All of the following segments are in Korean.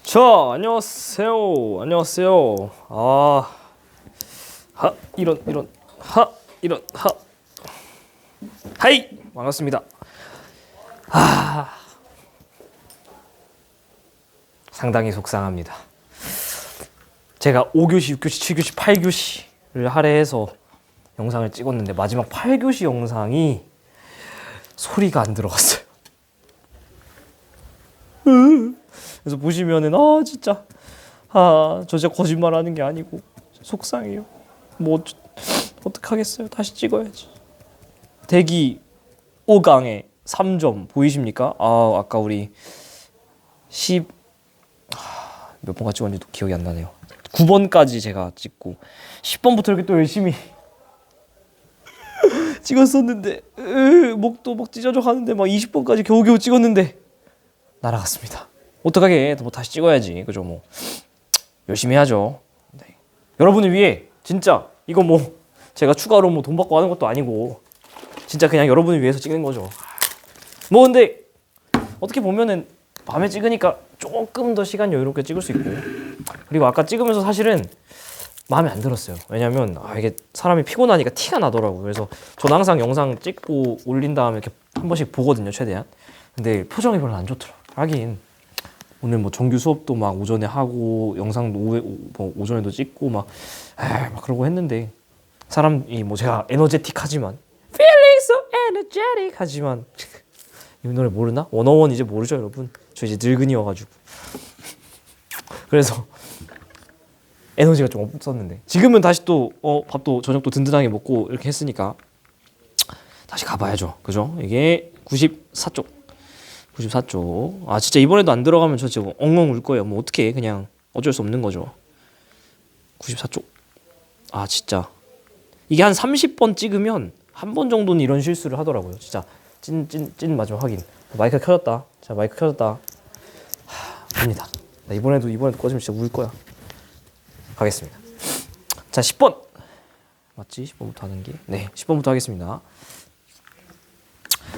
자, 안녕하세요. 안녕하세요. 이런, 하이! 반갑습니다. 상당히 속상합니다. 제가 5교시, 6교시, 7교시, 8교시를 할애해서 영상을 찍었는데 마지막 8교시 영상이 소리가 안 들어갔어요. 그래서 보시면은 진짜 저 진짜 거짓말하는 게 아니고 속상해요. 뭐 어떡하겠어요. 다시 찍어야지. 대기 5강에 3점 보이십니까? 아까 우리 몇 번까지 찍었는지도 기억이 안 나네요. 9번까지 제가 찍고 10번부터 이렇게 또 열심히 찍었었는데 목도 막 찢어져 가는데 막 20번까지 겨우겨우 찍었는데 날아갔습니다. 어떡하게 뭐 다시 찍어야지. 그죠? 뭐 열심히 해야죠. 네. 여러분을 위해 진짜 이거 뭐 제가 추가로 뭐 돈 받고 하는 것도 아니고 진짜 그냥 여러분을 위해서 찍는 거죠. 뭐 근데 어떻게 보면은 밤에 찍으니까 조금 더 시간 여유롭게 찍을 수 있고, 그리고 아까 찍으면서 사실은 마음에 안 들었어요. 왜냐면 이게 사람이 피곤하니까 티가 나더라고요. 그래서 저는 항상 영상 찍고 올린 다음에 이렇게 한 번씩 보거든요, 최대한. 근데 표정이 별로 안 좋더라고요. 하긴 오늘 뭐 정규 수업도 막 오전에 하고 영상도 오전에도 찍고 막 그러고 했는데, 사람이 뭐 제가 에너제틱하지만 feeling so energetic 하지만 이 노래 모르나? 원어원 이제 모르죠, 여러분? 저 이제 늙은이여가지고. 그래서 에너지가 좀 없었는데 지금은 다시 또 밥도 저녁도 든든하게 먹고 이렇게 했으니까 다시 가봐야죠. 그죠? 이게 94쪽. 진짜 이번에도 안 들어가면 저 지금 엉엉 울 거예요. 뭐 어떻게 그냥 어쩔 수 없는 거죠. 94쪽. 진짜 이게 한 30번 찍으면 한 번 정도는 이런 실수를 하더라고요. 진짜 찐 마지막 확인. 마이크 켜졌다. 자, 마이크 켜졌다. 웁니다. 나 이번에도 꺼지면 진짜 울 거야. 가겠습니다. 자, 10번. 맞지? 10번부터 하는 게. 네, 10번부터 하겠습니다.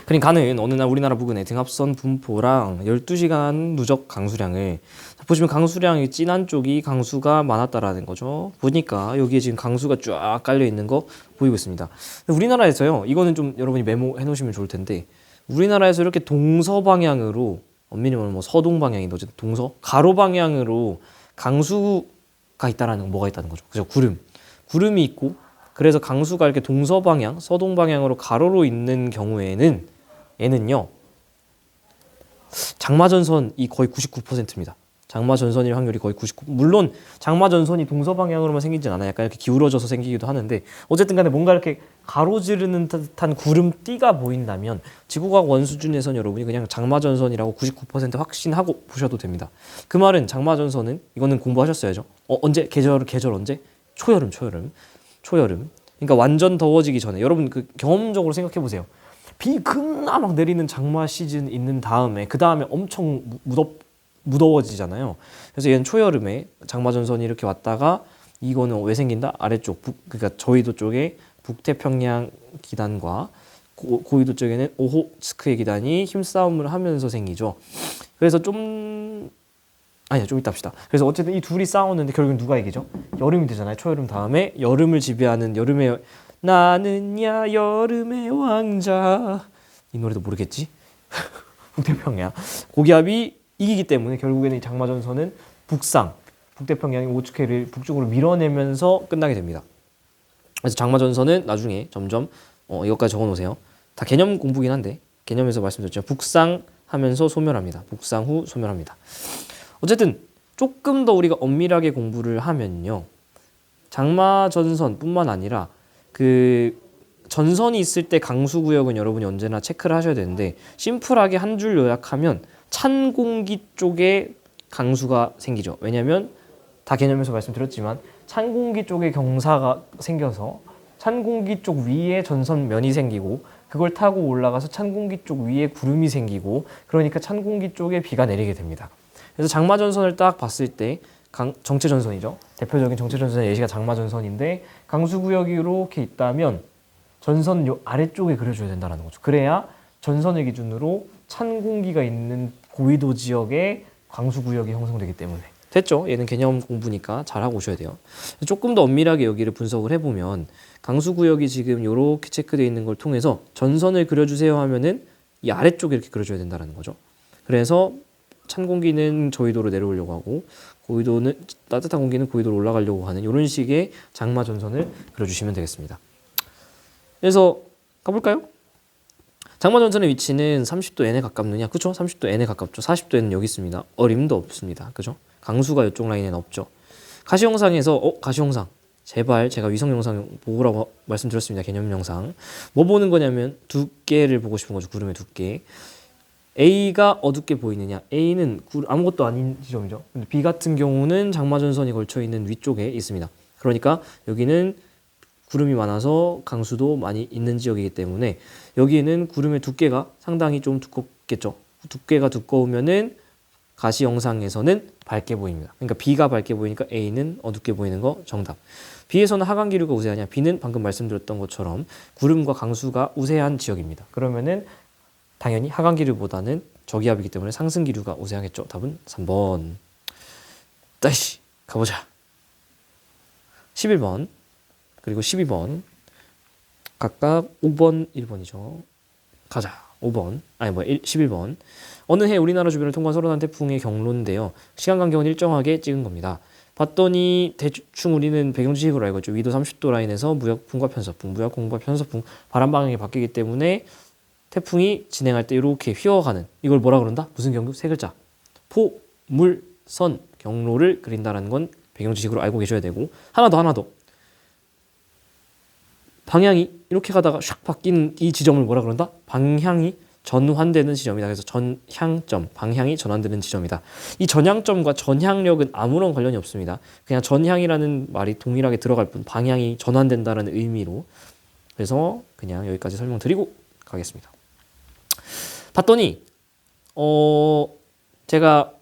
그림 가는 어느 날 우리나라 부근의 등압선 분포랑 12시간 누적 강수량을 보시면, 강수량이 진한 쪽이 강수가 많았다라는 거죠. 보니까 여기에 지금 강수가 쫙 깔려 있는 거 보이고 있습니다. 우리나라에서요, 이거는 좀 여러분이 메모해 놓으시면 좋을 텐데, 우리나라에서 이렇게 동서 방향으로, 엄밀히 말하면 뭐 서동 방향인데 어쨌든 동서 가로 방향으로 강수가 있다라는 건 뭐가 있다는 거죠. 그죠? 구름이 있고, 그래서 강수가 이렇게 동서 방향, 서동 방향으로 가로로 있는 경우에는 얘는요, 장마전선이 거의 99%입니다. 장마전선일 확률이 거의 99%. 물론 장마전선이 동서 방향으로만 생기진 않아요. 약간 이렇게 기울어져서 생기기도 하는데, 어쨌든 간에 뭔가 이렇게 가로지르는 듯한 구름띠가 보인다면 지구과학 원수준에선 여러분이 그냥 장마전선이라고 99% 확신하고 보셔도 됩니다. 그 말은 장마전선은, 이거는 공부하셨어야죠. 언제? 계절 언제? 초여름. 그러니까 완전 더워지기 전에, 여러분 그 경험적으로 생각해 보세요. 비 겁나 막 내리는 장마 시즌 있는 다음에 그 다음에 엄청 무더워지잖아요. 그래서 얘는 초여름에 장마전선이 이렇게 왔다가, 이거는 왜 생긴다? 아래쪽 그러니까 저희도 쪽에 북태평양 기단과 고위도 쪽에는 오호츠크의 기단이 힘싸움을 하면서 생기죠. 그래서 좀 이따 합시다. 그래서 어쨌든 이 둘이 싸우는데 결국엔 누가 이기죠? 여름이 되잖아요. 초여름 다음에 여름을 지배하는 나는야 여름의 왕자, 이 노래도 모르겠지? 북태평양 고기압이 이기기 때문에 결국에는 이 장마전선은 북태평양의 오츠케를 북쪽으로 밀어내면서 끝나게 됩니다. 그래서 장마전선은 나중에 점점 이것까지 적어놓으세요. 다 개념 공부긴 한데 개념에서 말씀드렸죠. 북상하면서 소멸합니다. 북상 후 소멸합니다. 어쨌든 조금 더 우리가 엄밀하게 공부를 하면요, 장마전선뿐만 아니라 그 전선이 있을 때 강수구역은 여러분이 언제나 체크를 하셔야 되는데, 심플하게 한 줄 요약하면 찬 공기 쪽에 강수가 생기죠. 왜냐하면 다 개념에서 말씀드렸지만 찬 공기 쪽에 경사가 생겨서 찬 공기 쪽 위에 전선면이 생기고, 그걸 타고 올라가서 찬 공기 쪽 위에 구름이 생기고, 그러니까 찬 공기 쪽에 비가 내리게 됩니다. 그래서 장마전선을 딱 봤을 때 정체전선이죠. 대표적인 정체전선의 예시가 장마전선인데, 강수구역이 이렇게 있다면 전선 요 아래쪽에 그려줘야 된다는 거죠. 그래야 전선을 기준으로 찬 공기가 있는 고위도 지역에 강수구역이 형성되기 때문에. 됐죠? 얘는 개념 공부니까 잘하고 오셔야 돼요. 조금 더 엄밀하게 여기를 분석을 해보면 강수구역이 지금 이렇게 체크되어 있는 걸 통해서 전선을 그려주세요 하면은 이 아래쪽에 이렇게 그려줘야 된다는 거죠. 그래서 찬 공기는 저위도로 내려오려고 하고 고위도는 따뜻한 공기는 고위도로 올라가려고 하는 이런 식의 장마 전선을 그려주시면 되겠습니다. 그래서 가볼까요? 장마 전선의 위치는 30도 N에 가깝느냐? 그쵸? 30도 N에 가깝죠. 40도 N은 여기 있습니다. 어림도 없습니다. 그죠? 강수가 이쪽 라인에는 없죠. 가시 영상에서 가시 영상 제발 제가 위성 영상 보라고 말씀드렸습니다. 개념 영상 뭐 보는 거냐면 두께를 보고 싶은 거죠. 구름의 두께. A가 어둡게 보이느냐? A는 아무것도 아닌 지점이죠. 근데 B 같은 경우는 장마전선이 걸쳐 있는 위쪽에 있습니다. 그러니까 여기는 구름이 많아서 강수도 많이 있는 지역이기 때문에 여기에는 구름의 두께가 상당히 좀 두껍겠죠. 두께가 두꺼우면은 가시 영상에서는 밝게 보입니다. 그러니까 B가 밝게 보이니까 A는 어둡게 보이는 거 정답. B에서는 하강 기류가 우세하냐? B는 방금 말씀드렸던 것처럼 구름과 강수가 우세한 지역입니다. 그러면은 당연히 하강 기류보다는 저기압이기 때문에 상승 기류가 우세하겠죠. 답은 3번. 다시 가보자. 11번 그리고 12번 각각 5번, 1번이죠. 가자. 5번. 11번. 어느 해 우리나라 주변을 통과한 서른한 태풍의 경로인데요. 시간 간격은 일정하게 찍은 겁니다. 봤더니 대충 우리는 배경지식으로 알고 있죠. 위도 30도 라인에서 무역풍과 편서풍, 무역풍과 편서풍 바람 방향이 바뀌기 때문에 태풍이 진행할 때 이렇게 휘어가는 이걸 뭐라 그런다? 무슨 경로? 세 글자. 포, 물, 선 경로를 그린다라는 건 배경지식으로 알고 계셔야 되고 하나 더. 방향이 이렇게 가다가 샥 바뀌는 이 지점을 뭐라 그런다? 방향이 전환되는 지점이다. 그래서 전향점, 방향이 전환되는 지점이다. 이 전향점과 전향력은 아무런 관련이 없습니다. 그냥 전향이라는 말이 동일하게 들어갈 뿐 방향이 전환된다는 의미로. 그래서 그냥 여기까지 설명드리고 가겠습니다. 봤더니 제가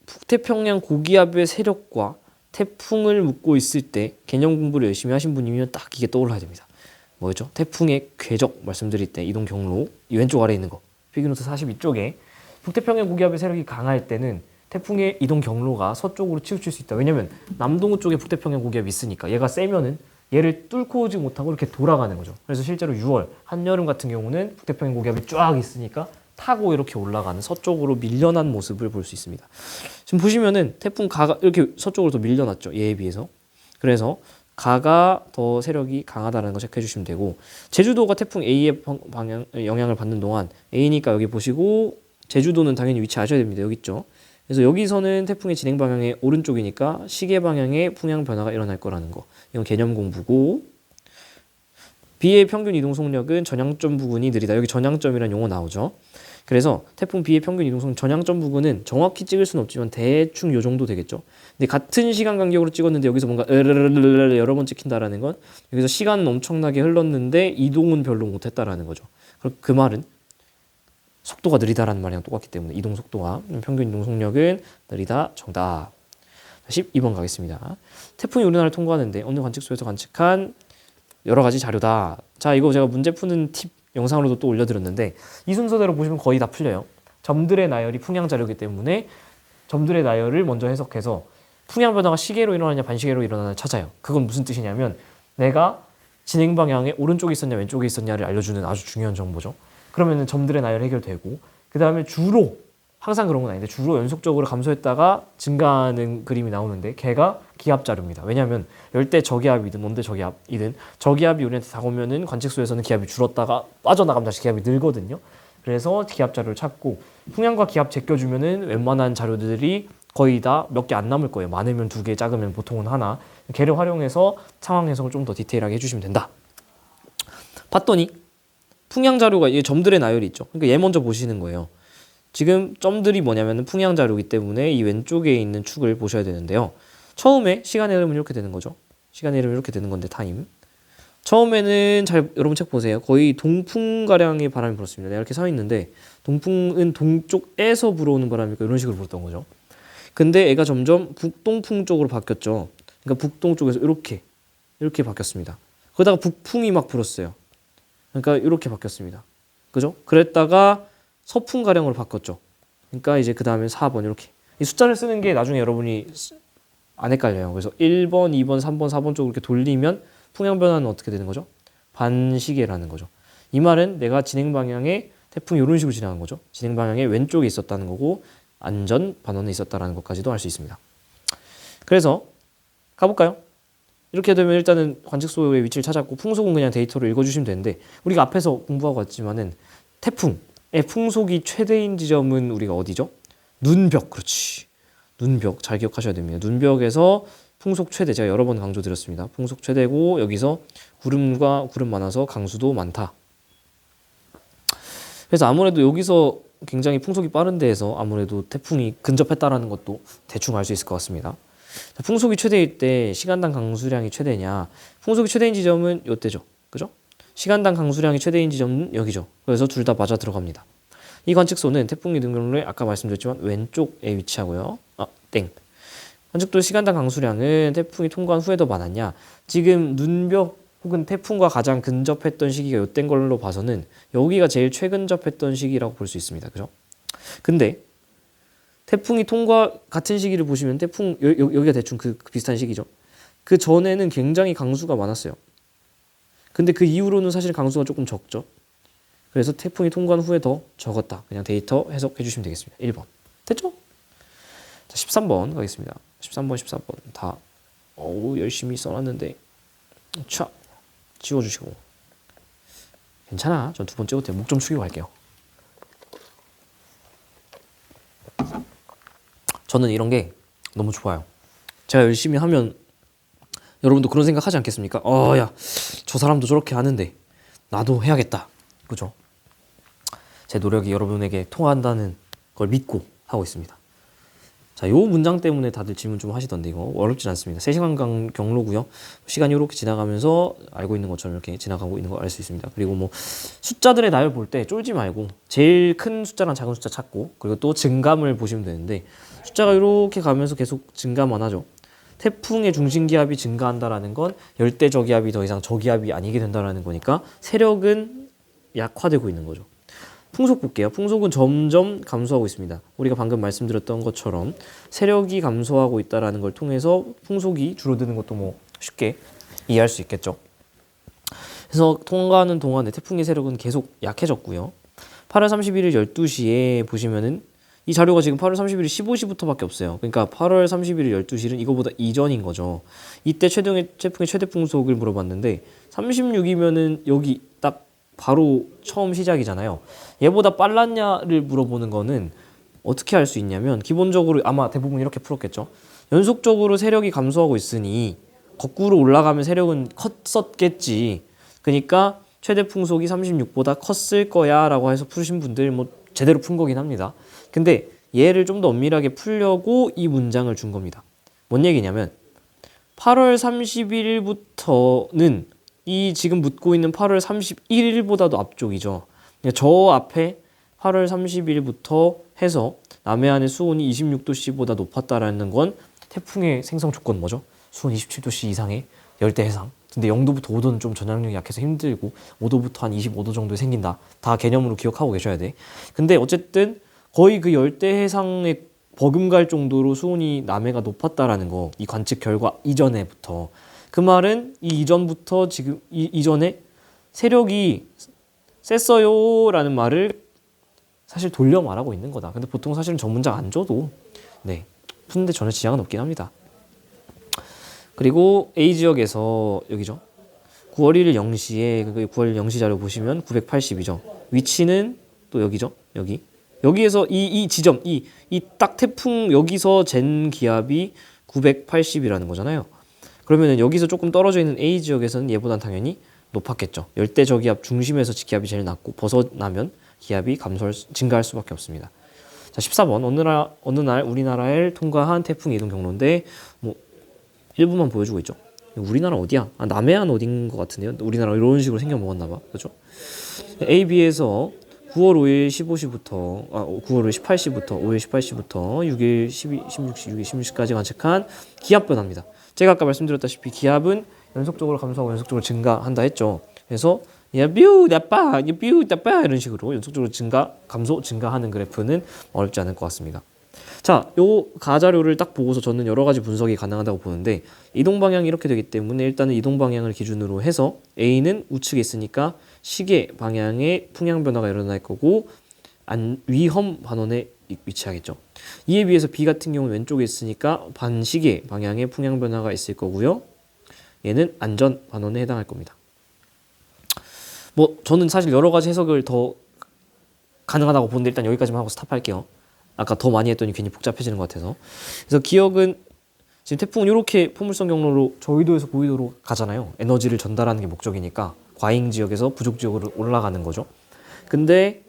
북태평양 고기압의 세력과 태풍을 묶고 있을 때 개념 공부를 열심히 하신 분이면 딱 이게 떠올라야 됩니다. 뭐였죠? 태풍의 궤적 말씀드릴 때 이동 경로 이 왼쪽 아래에 있는 거 피규노트 42쪽에 북태평양 고기압의 세력이 강할 때는 태풍의 이동 경로가 서쪽으로 치우칠 수 있다. 왜냐면 남동부 쪽에 북태평양 고기압이 있으니까 얘가 세면은 얘를 뚫고 오지 못하고 이렇게 돌아가는 거죠. 그래서 실제로 6월 한여름 같은 경우는 북태평양 고기압이 쫙 있으니까 타고 이렇게 올라가는 서쪽으로 밀려난 모습을 볼 수 있습니다. 지금 보시면은 태풍 가가 이렇게 서쪽으로 더 밀려났죠. 얘에 비해서. 그래서 가가 더 세력이 강하다는 거 체크해 주시면 되고 제주도가 태풍 A의 영향을 받는 동안 A니까 여기 보시고 제주도는 당연히 위치 아셔야 됩니다. 여기 있죠. 그래서 여기서는 태풍의 진행 방향의 오른쪽이니까 시계 방향의 풍향 변화가 일어날 거라는 거. 이건 개념 공부고 B의 평균 이동 속력은 전향점 부근이 느리다. 여기 전향점이라는 용어 나오죠. 그래서 태풍 B의 평균 이동속 전향점 부근은 정확히 찍을 수는 없지만 대충 요 정도 되겠죠. 근데 같은 시간 간격으로 찍었는데 여기서 뭔가 여러 번 찍힌다라는 건 여기서 시간은 엄청나게 흘렀는데 이동은 별로 못했다라는 거죠. 그 말은 속도가 느리다라는 말이랑 똑같기 때문에 이동 속도가 평균 이동 속력은 느리다 정답. 12번 가겠습니다. 태풍이 우리나라를 통과하는데 어느 관측소에서 관측한 여러 가지 자료다. 자, 이거 제가 문제 푸는 팁 영상으로도 또 올려드렸는데 이 순서대로 보시면 거의 다 풀려요. 점들의 나열이 풍향 자료이기 때문에 점들의 나열을 먼저 해석해서 풍향 변화가 시계로 일어나냐 반시계로 일어나냐 찾아요. 그건 무슨 뜻이냐면 내가 진행 방향에 오른쪽에 있었냐 왼쪽에 있었냐를 알려주는 아주 중요한 정보죠. 그러면 점들의 나열 해결되고 그 다음에 주로 항상 그런 건 아닌데 주로 연속적으로 감소했다가 증가하는 그림이 나오는데 걔가 기압 자료입니다. 왜냐하면 열대 저기압이든 온대 저기압이든 저기압이 우리한테 다가오면은 관측소에서는 기압이 줄었다가 빠져나가면 다시 기압이 늘거든요. 그래서 기압 자료를 찾고 풍향과 기압 제껴주면은 웬만한 자료들이 거의 다 몇 개 안 남을 거예요. 많으면 2개, 작으면 보통은 하나. 걔를 활용해서 상황 해석을 좀 더 디테일하게 해주시면 된다. 봤더니 풍향 자료가 이 점들의 나열이 있죠. 그러니까 얘 먼저 보시는 거예요. 지금 점들이 뭐냐면 풍향 자료이기 때문에 이 왼쪽에 있는 축을 보셔야 되는데요. 처음에 시간의 흐름은 이렇게 되는 거죠. 시간의 흐름은 이렇게 되는 건데 타임. 처음에는 여러분 책 보세요. 거의 동풍가량의 바람이 불었습니다. 내가 이렇게 서 있는데 동풍은 동쪽에서 불어오는 바람이니까 이런 식으로 불었던 거죠. 근데 애가 점점 북동풍 쪽으로 바뀌었죠. 그러니까 북동 쪽에서 이렇게 바뀌었습니다. 그러다가 북풍이 막 불었어요. 그러니까 이렇게 바뀌었습니다. 그죠? 그랬다가 서풍가량으로 바꿨죠. 그러니까 이제 그 다음에 4번 이 숫자를 쓰는 게 나중에 여러분이 안 헷갈려요. 그래서 1번, 2번, 3번, 4번 쪽으로 이렇게 돌리면 풍향 변화는 어떻게 되는 거죠? 반시계라는 거죠. 이 말은 내가 진행 방향에 태풍이 이런 식으로 지나간 거죠. 진행 방향의 왼쪽에 있었다는 거고 안전 반원에 있었다는 것까지도 알 수 있습니다. 그래서 가볼까요? 이렇게 되면 일단은 관측소의 위치를 찾았고 풍속은 그냥 데이터를 읽어주시면 되는데 우리가 앞에서 공부하고 왔지만은 태풍의 풍속이 최대인 지점은 우리가 어디죠? 눈벽. 그렇지. 눈벽 잘 기억하셔야 됩니다. 눈벽에서 풍속 최대 제가 여러 번 강조드렸습니다. 풍속 최대고 여기서 구름과 구름 많아서 강수도 많다. 그래서 아무래도 여기서 굉장히 풍속이 빠른 데에서 아무래도 태풍이 근접했다라는 것도 대충 알 수 있을 것 같습니다. 자, 풍속이 최대일 때 시간당 강수량이 최대냐? 풍속이 최대인 지점은 이때죠. 그죠? 시간당 강수량이 최대인 지점은 여기죠. 그래서 둘 다 맞아 들어갑니다. 이 관측소는 태풍 이동 경로에 아까 말씀드렸지만 왼쪽에 위치하고요. 관측도 시간당 강수량은 태풍이 통과한 후에 더 많았냐? 지금 눈벽 혹은 태풍과 가장 근접했던 시기가 이때인 걸로 봐서는 여기가 제일 최근접했던 시기라고 볼 수 있습니다. 그죠? 근데 태풍이 통과 같은 시기를 보시면 태풍 여기가 대충 그 비슷한 시기죠. 그 전에는 굉장히 강수가 많았어요. 근데 그 이후로는 사실 강수가 조금 적죠. 그래서 태풍이 통과한 후에 더 적었다. 그냥 데이터 해석해 주시면 되겠습니다. 1번. 됐죠? 자, 13번 가겠습니다. 13번, 14번 다 열심히 써놨는데 차 지워주시고 괜찮아. 전 두 번 찍어도 돼요. 목 좀 축이고 갈게요. 저는 이런 게 너무 좋아요. 제가 열심히 하면 여러분도 그런 생각 하지 않겠습니까? 야, 저 사람도 저렇게 하는데 나도 해야겠다. 그죠? 제 노력이 여러분에게 통한다는 걸 믿고 하고 있습니다. 자, 요 문장 때문에 다들 질문 좀 하시던데 이거 어렵진 않습니다. 3시간 경로고요. 시간이 이렇게 지나가면서 알고 있는 것처럼 이렇게 지나가고 있는 걸 알 수 있습니다. 그리고 뭐 숫자들의 나열 볼 때 쫄지 말고 제일 큰 숫자랑 작은 숫자 찾고 그리고 또 증감을 보시면 되는데 숫자가 이렇게 가면서 계속 증가만 하죠. 태풍의 중심기압이 증가한다라는 건 열대저기압이 더 이상 저기압이 아니게 된다라는 거니까 세력은 약화되고 있는 거죠. 풍속 볼게요. 풍속은 점점 감소하고 있습니다. 우리가 방금 말씀드렸던 것처럼 세력이 감소하고 있다는 걸 통해서 풍속이 줄어드는 것도 뭐 쉽게 이해할 수 있겠죠. 그래서 통과하는 동안에 태풍의 세력은 계속 약해졌고요. 8월 31일 12시에 보시면은 이 자료가 지금 8월 31일 15시부터밖에 없어요. 그러니까 8월 31일 12시는 이거보다 이전인 거죠. 이때 태풍의 최대 풍속을 물어봤는데 36이면은 여기 딱 바로 처음 시작이잖아요. 얘보다 빨랐냐를 물어보는 거는 어떻게 할 수 있냐면 기본적으로 아마 대부분 이렇게 풀었겠죠. 연속적으로 세력이 감소하고 있으니 거꾸로 올라가면 세력은 컸었겠지. 그러니까 최대 풍속이 36보다 컸을 거야 라고 해서 푸신 분들 뭐 제대로 푼 거긴 합니다. 근데 얘를 좀 더 엄밀하게 풀려고 이 문장을 준 겁니다. 뭔 얘기냐면 8월 31일부터는 이 지금 묻고 있는 8월 31일보다도 앞쪽이죠. 저 앞에 8월 30일부터 해서 남해안의 수온이 26도씨보다 높았다라는 건 태풍의 생성 조건 뭐죠? 수온 27도씨 이상의 열대 해상. 근데 0도부터 5도는 좀 전향력이 약해서 힘들고 5도부터 한 25도 정도 생긴다. 다 개념으로 기억하고 계셔야 돼. 근데 어쨌든 거의 그 열대 해상에 버금갈 정도로 수온이 남해가 높았다라는 거, 이 관측 결과 이전에부터. 그 말은 이 이전부터 지금 이전에 세력이 셌어요라는 말을 사실 돌려 말하고 있는 거다. 근데 보통 사실은 전 문장 안 줘도 푸는데 전혀 지장은 없긴 합니다. 그리고 A 지역에서 여기죠. 9월 1일 0시에 9월 0시 자료 보시면 980이죠. 위치는 또 여기죠. 여기에서 이 지점 이 딱 태풍 여기서 잰 기압이 980이라는 거잖아요. 그러면 여기서 조금 떨어져 있는 A 지역에서는 얘보단 당연히 높았겠죠. 열대 저기압 중심에서 기압이 제일 낮고 벗어나면 기압이 증가할 수밖에 없습니다. 자, 14번 어느 날 우리나라를 통과한 태풍 이동 경로인데 뭐 일부만 보여주고 있죠. 우리나라 어디야? 남해안 어딘 것 같은데요. 우리나라 이런 식으로 생겨 먹었나 봐. 그렇죠? A, B에서 9월 5일 15시부터 9월 5일 18시부터 5일 18시부터 6일 12, 16시, 6일 16시까지 관측한 기압 변화입니다. 제가 아까 말씀드렸다시피 기압은 연속적으로 감소하고 연속적으로 증가한다 했죠. 그래서 뷰 나빠 이런 식으로 연속적으로 증가하는 그래프는 어렵지 않을 것 같습니다. 자, 요 가자료를 딱 보고서 저는 여러 가지 분석이 가능하다고 보는데 이동 방향이 이렇게 되기 때문에 일단은 이동 방향을 기준으로 해서 A는 우측에 있으니까 시계 방향의 풍향 변화가 일어날 거고 위험 반원에 위치하겠죠. 이에 비해서 B 같은 경우는 왼쪽에 있으니까 반시계 방향의 풍향 변화가 있을 거고요. 얘는 안전 반원에 해당할 겁니다. 뭐 저는 사실 여러 가지 해석을 더 가능하다고 보는데 일단 여기까지만 하고 스탑할게요. 아까 더 많이 했더니 괜히 복잡해지는 것 같아서. 그래서 기억은 지금 태풍은 이렇게 포물선 경로로 저위도에서 고위도로 가잖아요. 에너지를 전달하는 게 목적이니까 과잉 지역에서 부족 지역으로 올라가는 거죠. 근데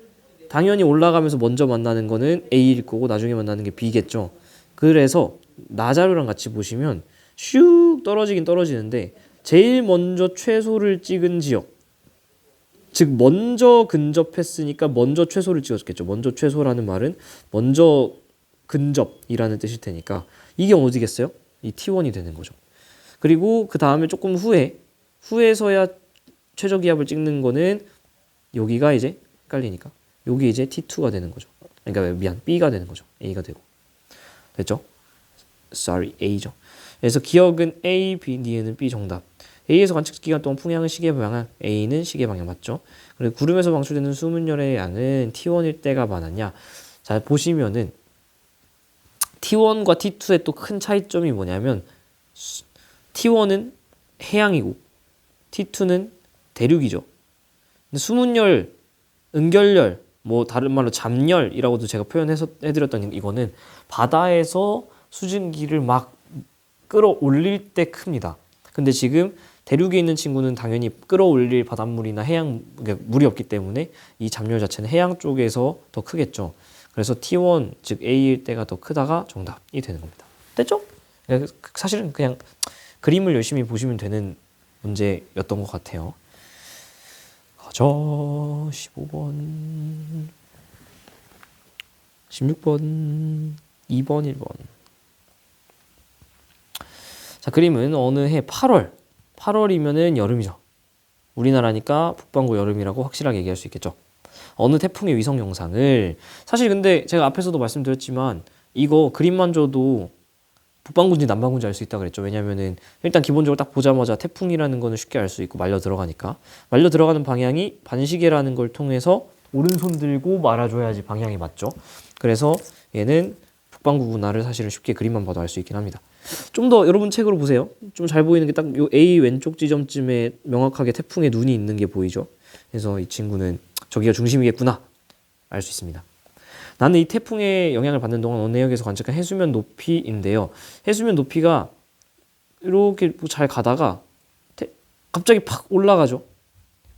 당연히 올라가면서 먼저 만나는 거는 A일 거고 나중에 만나는 게 B겠죠. 그래서 나자료랑 같이 보시면 슉 떨어지긴 떨어지는데 제일 먼저 최소를 찍은 지역, 즉 먼저 근접했으니까 먼저 최소를 찍었겠죠. 먼저 최소라는 말은 먼저 근접이라는 뜻일 테니까 이게 어디겠어요? 이 T1이 되는 거죠. 그리고 그 다음에 조금 후에서야 최저 기압을 찍는 거는 여기가 이제 헷갈리니까 여기 이제 T2가 되는 거죠. 그러니까 미안, B가 되는 거죠. A가 되고. 됐죠? Sorry, A죠. 그래서 기억은 A, B, 니은은 B 정답. A에서 관측 기간 동안 풍향은 시계 방향, A는 시계 방향 맞죠? 그리고 구름에서 방출되는 수문열의 양은 T1일 때가 많았냐? 자, 보시면은 T1과 T2의 또 큰 차이점이 뭐냐면 T1은 해양이고 T2는 대륙이죠. 근데 수문열, 은결열, 뭐 다른 말로 잡열이라고도 제가 표현해드렸던 이거는 바다에서 수증기를 막 끌어올릴 때 큽니다. 근데 지금 대륙에 있는 친구는 당연히 끌어올릴 바닷물이나 해양 물이 없기 때문에 이 잡열 자체는 해양 쪽에서 더 크겠죠. 그래서 T1 즉 A일 때가 더 크다가 정답이 되는 겁니다. 됐죠? 사실은 그냥 그림을 열심히 보시면 되는 문제였던 것 같아요. 가자. 15번 16번 2번 1번. 자, 그림은 어느 해 8월이면은 여름이죠. 우리나라니까 북반구 여름이라고 확실하게 얘기할 수 있겠죠. 어느 태풍의 위성 영상을, 사실 근데 제가 앞에서도 말씀드렸지만 이거 그림만 줘도 북반구인지 남반구인지 알 수 있다 그랬죠. 왜냐면은 일단 기본적으로 딱 보자마자 태풍이라는 거는 쉽게 알 수 있고 말려 들어가니까. 말려 들어가는 방향이 반시계라는 걸 통해서 오른손 들고 말아줘야지 방향이 맞죠. 그래서 얘는 북반구구나를 사실은 쉽게 그림만 봐도 알 수 있긴 합니다. 좀 더 여러분 책으로 보세요. 좀 잘 보이는 게 딱 요 A 왼쪽 지점쯤에 명확하게 태풍의 눈이 있는 게 보이죠. 그래서 이 친구는 저기가 중심이겠구나 알 수 있습니다. 나는 이 태풍의 영향을 받는 동안 어느 해역에서 관측한 해수면 높이인데요. 해수면 높이가 이렇게 잘 가다가 갑자기 팍 올라가죠.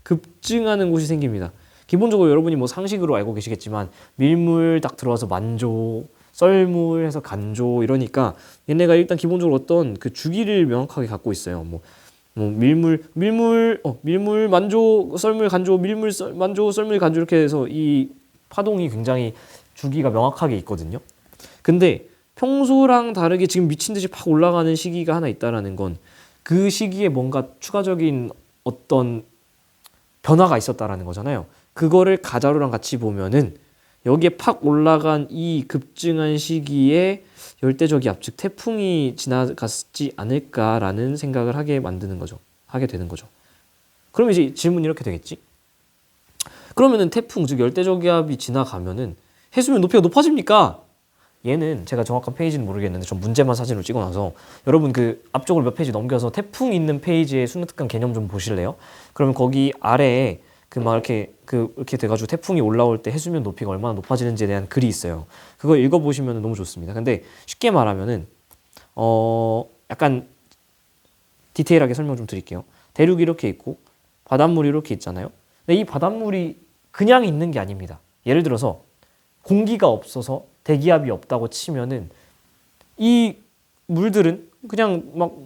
급증하는 곳이 생깁니다. 기본적으로 여러분이 뭐 상식으로 알고 계시겠지만 밀물 딱 들어와서 만조, 썰물 해서 간조 이러니까 얘네가 일단 기본적으로 어떤 그 주기를 명확하게 갖고 있어요. 뭐 밀물 만조 썰물 간조 밀물 만조 썰물 간조 이렇게 해서 이 파동이 굉장히 주기가 명확하게 있거든요. 근데 평소랑 다르게 지금 미친 듯이 팍 올라가는 시기가 하나 있다라는 건 그 시기에 뭔가 추가적인 어떤 변화가 있었다라는 거잖아요. 그거를 가자료랑 같이 보면은 여기에 팍 올라간 이 급증한 시기에 열대적이 압축 태풍이 지나갔지 않을까라는 생각을 하게 되는 거죠. 그럼 이제 질문이 이렇게 되겠지? 그러면은 태풍, 즉 열대저기압이 지나가면은 해수면 높이가 높아집니까? 얘는 제가 정확한 페이지는 모르겠는데 전 문제만 사진으로 찍어놔서 여러분 그 앞쪽으로 몇 페이지 넘겨서 태풍 있는 페이지의 수능특강 개념 좀 보실래요? 그러면 거기 아래에 이렇게 돼가지고 태풍이 올라올 때 해수면 높이가 얼마나 높아지는지에 대한 글이 있어요. 그거 읽어보시면 너무 좋습니다. 근데 쉽게 말하면은 약간 디테일하게 설명 좀 드릴게요. 대륙이 이렇게 있고 바닷물이 이렇게 있잖아요. 근데 이 바닷물이 그냥 있는 게 아닙니다. 예를 들어서 공기가 없어서 대기압이 없다고 치면은 이 물들은 그냥 막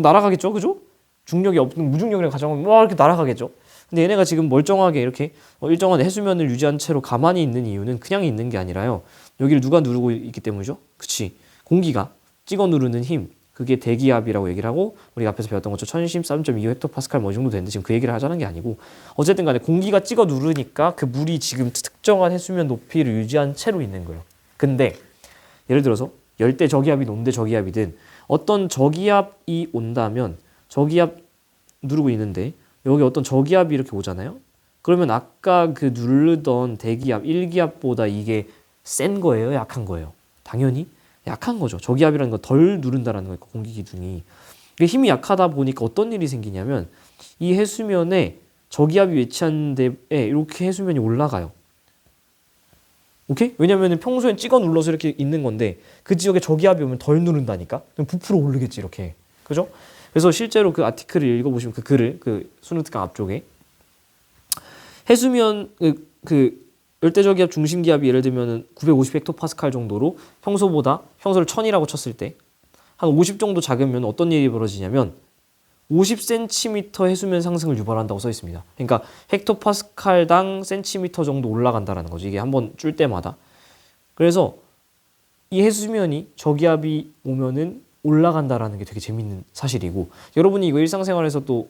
날아가겠죠, 그죠? 중력이 없는 무중력이라고 가정하면 막 이렇게 날아가겠죠. 근데 얘네가 지금 멀쩡하게 이렇게 일정한 해수면을 유지한 채로 가만히 있는 이유는 그냥 있는 게 아니라요. 여기를 누가 누르고 있기 때문이죠. 그치? 공기가 찍어 누르는 힘, 그게 대기압이라고 얘기를 하고 우리가 앞에서 배웠던 것처럼 1013.25 헥토파스칼 뭐 이 정도 되는데 지금 그 얘기를 하자는 게 아니고 어쨌든 간에 공기가 찍어 누르니까 그 물이 지금 특정한 해수면 높이를 유지한 채로 있는 거예요. 근데 예를 들어서 열대 저기압이든 온대 저기압이든 어떤 저기압이 온다면 저기압 누르고 있는데 여기 어떤 저기압이 이렇게 오잖아요. 그러면 아까 그 누르던 대기압 1기압보다 이게 센 거예요? 약한 거예요? 당연히 약한 거죠. 저기압이라는 건 덜 누른다라는 거니까 공기 기둥이. 힘이 약하다 보니까 어떤 일이 생기냐면 이 해수면에 저기압이 위치한 데에 이렇게 해수면이 올라가요. 오케이? 왜냐면 평소엔 찍어 눌러서 이렇게 있는 건데 그 지역에 저기압이 오면 덜 누른다니까? 그럼 부풀어 오르겠지 이렇게. 그죠? 그래서 실제로 그 아티클을 읽어보시면 그 글을 그 수능특강 앞쪽에 해수면 그 열대저기압 중심기압이 예를 들면 950 헥토파스칼 정도로 평소를 1000이라고 쳤을 때 한 50 정도 작으면 어떤 일이 벌어지냐면 50cm 해수면 상승을 유발한다고 써 있습니다. 그러니까 헥토파스칼당 센티미터 정도 올라간다라는 거죠. 이게 한번 줄 때마다. 그래서 이 해수면이 저기압이 오면은 올라간다라는 게 되게 재밌는 사실이고 여러분이 이거 일상생활에서 또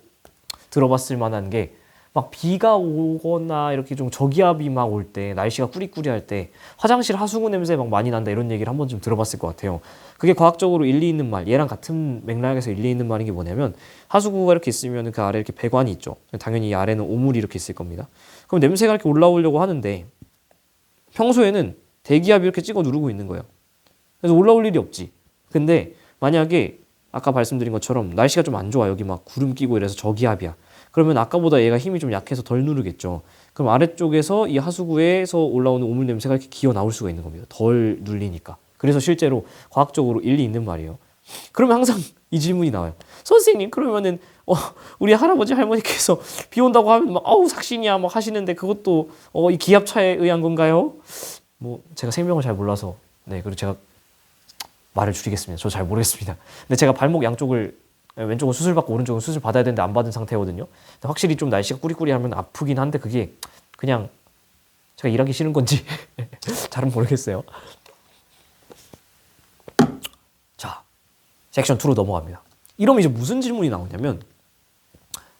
들어봤을 만한 게 막 비가 오거나 이렇게 좀 저기압이 막 올 때 날씨가 꾸리꾸리할 때 화장실 하수구 냄새 막 많이 난다 이런 얘기를 한번 좀 들어봤을 것 같아요. 그게 과학적으로 일리 있는 말, 얘랑 같은 맥락에서 일리 있는 말인 게 뭐냐면 하수구가 이렇게 있으면 그 아래 이렇게 배관이 있죠. 당연히 이 아래는 오물이 이렇게 있을 겁니다. 그럼 냄새가 이렇게 올라오려고 하는데 평소에는 대기압이 이렇게 찍어 누르고 있는 거예요. 그래서 올라올 일이 없지. 근데 만약에 아까 말씀드린 것처럼 날씨가 좀 안 좋아. 여기 막 구름 끼고 이래서 저기압이야. 그러면 아까보다 얘가 힘이 좀 약해서 덜 누르겠죠. 그럼 아래쪽에서 이 하수구에서 올라오는 오물 냄새가 이렇게 기어 나올 수가 있는 겁니다. 덜 눌리니까. 그래서 실제로 과학적으로 일리 있는 말이에요. 그러면 항상 이 질문이 나와요. 선생님 그러면은 우리 할아버지 할머니께서 비 온다고 하면 막 아우 삭신이야 막 하시는데 그것도 이 기압차에 의한 건가요? 뭐 제가 생명을 잘 몰라서 네 그리고 제가 말을 줄이겠습니다. 저 잘 모르겠습니다. 근데 제가 발목 양쪽을 왼쪽은 수술 받고 오른쪽은 수술 받아야 되는데 안 받은 상태거든요. 확실히 좀 날씨가 꾸리꾸리하면 아프긴 한데 그게 그냥 제가 일하기 싫은 건지 잘은 모르겠어요. 자, 섹션 2로 넘어갑니다. 이러면 이제 무슨 질문이 나오냐면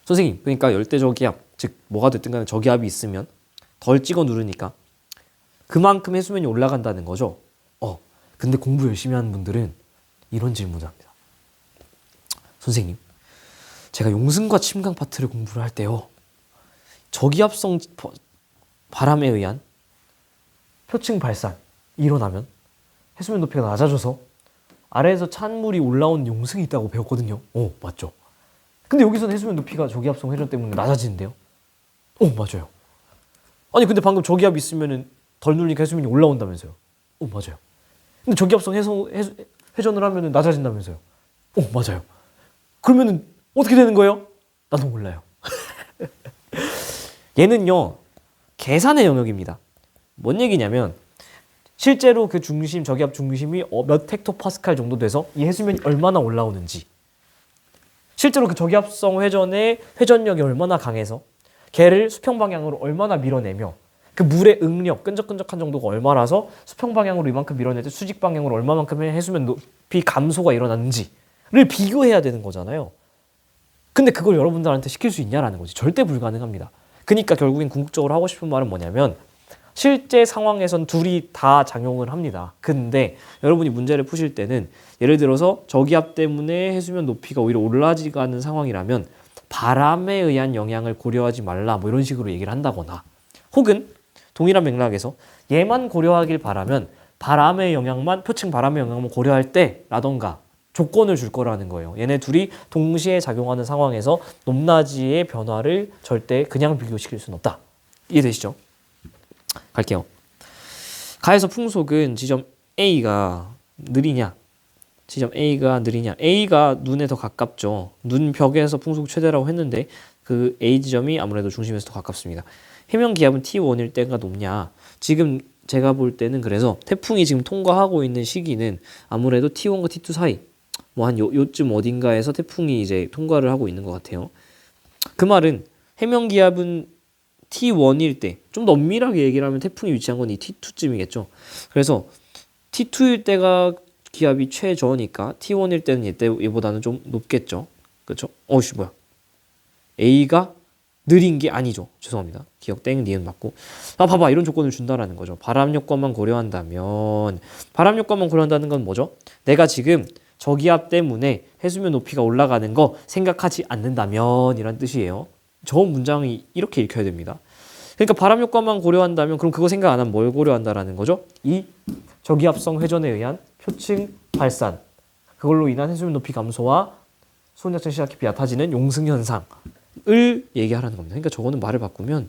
선생님 그러니까 열대저기압 즉 뭐가 됐든 간에 저기압이 있으면 덜 찍어 누르니까 그만큼 해수면이 올라간다는 거죠. 근데 공부 열심히 하는 분들은 이런 질문을 합니다. 선생님, 제가 용승과 침강 파트를 공부를 할 때요. 저기압성 바람에 의한 표층 발산이 일어나면 해수면 높이가 낮아져서 아래에서 찬물이 올라온 용승이 있다고 배웠거든요. 맞죠? 근데 여기서는 해수면 높이가 저기압성 회전 때문에 낮아지는데요. 맞아요. 아니 근데 방금 저기압이 있으면 덜 눌리니까 해수면이 올라온다면서요. 맞아요. 근데 저기압성 회전을 하면 낮아진다면서요. 맞아요. 그러면은 어떻게 되는 거예요? 나도 몰라요. 얘는요 계산의 영역입니다. 뭔 얘기냐면 실제로 그 중심 저기압 중심이 몇 헥토파스칼 정도 돼서 이 해수면이 얼마나 올라오는지 실제로 그 저기압성 회전의 회전력이 얼마나 강해서 걔를 수평 방향으로 얼마나 밀어내며 그 물의 응력, 끈적끈적한 정도가 얼마라서 수평 방향으로 이만큼 밀어낼 때 수직 방향으로 얼마만큼의 해수면 높이 감소가 일어났는지를 비교해야 되는 거잖아요. 근데 그걸 여러분들한테 시킬 수 있냐라는 거지. 절대 불가능합니다. 그러니까 결국엔 궁극적으로 하고 싶은 말은 뭐냐면 실제 상황에선 둘이 다 작용을 합니다. 근데 여러분이 문제를 푸실 때는 예를 들어서 저기압 때문에 해수면 높이가 오히려 올라지가 않는 상황이라면 바람에 의한 영향을 고려하지 말라 뭐 이런 식으로 얘기를 한다거나 혹은 동일한 맥락에서 얘만 고려하길 바라면 바람의 영향만 표층 바람의 영향만 고려할 때라던가 조건을 줄 거라는 거예요. 얘네 둘이 동시에 작용하는 상황에서 높낮이의 변화를 절대 그냥 비교시킬 수는 없다. 이해되시죠? 갈게요. 가에서 풍속은 지점 A가 느리냐 지점 A가 느리냐 A가 눈에 더 가깝죠. 눈 벽에서 풍속 최대라고 했는데 그 A 지점이 아무래도 중심에서 더 가깝습니다. 해면 기압은 T1일 때가 높냐 지금 제가 볼 때는 그래서 태풍이 지금 통과하고 있는 시기는 아무래도 T1과 T2 사이 뭐 한 요쯤 어딘가에서 태풍이 이제 통과를 하고 있는 것 같아요. 그 말은 해면 기압은 T1일 때 좀 더 엄밀하게 얘기를 하면 태풍이 위치한 건 이 T2쯤이겠죠. 그래서 T2일 때가 기압이 최저니까 T1일 때는 얘보다는 좀 높겠죠. 그렇죠? 뭐야? A가 느린 게 아니죠. 죄송합니다. 기억 땡 니은 맞고. 아 봐봐 이런 조건을 준다라는 거죠. 바람 요건만 고려한다면 바람 요건만 고려한다는 건 뭐죠? 내가 지금 저기압 때문에 해수면 높이가 올라가는 거 생각하지 않는다면 이란 뜻이에요. 저 문장이 이렇게 읽혀야 됩니다. 그러니까 바람 효과만 고려한다면 그럼 그거 생각 안 하면 뭘 고려한다라는 거죠? 이 저기압성 회전에 의한 표층 발산 그걸로 인한 해수면 높이 감소와 수온 약층 시작 깊이 얕아지는 용승 현상을 얘기하라는 겁니다. 그러니까 저거는 말을 바꾸면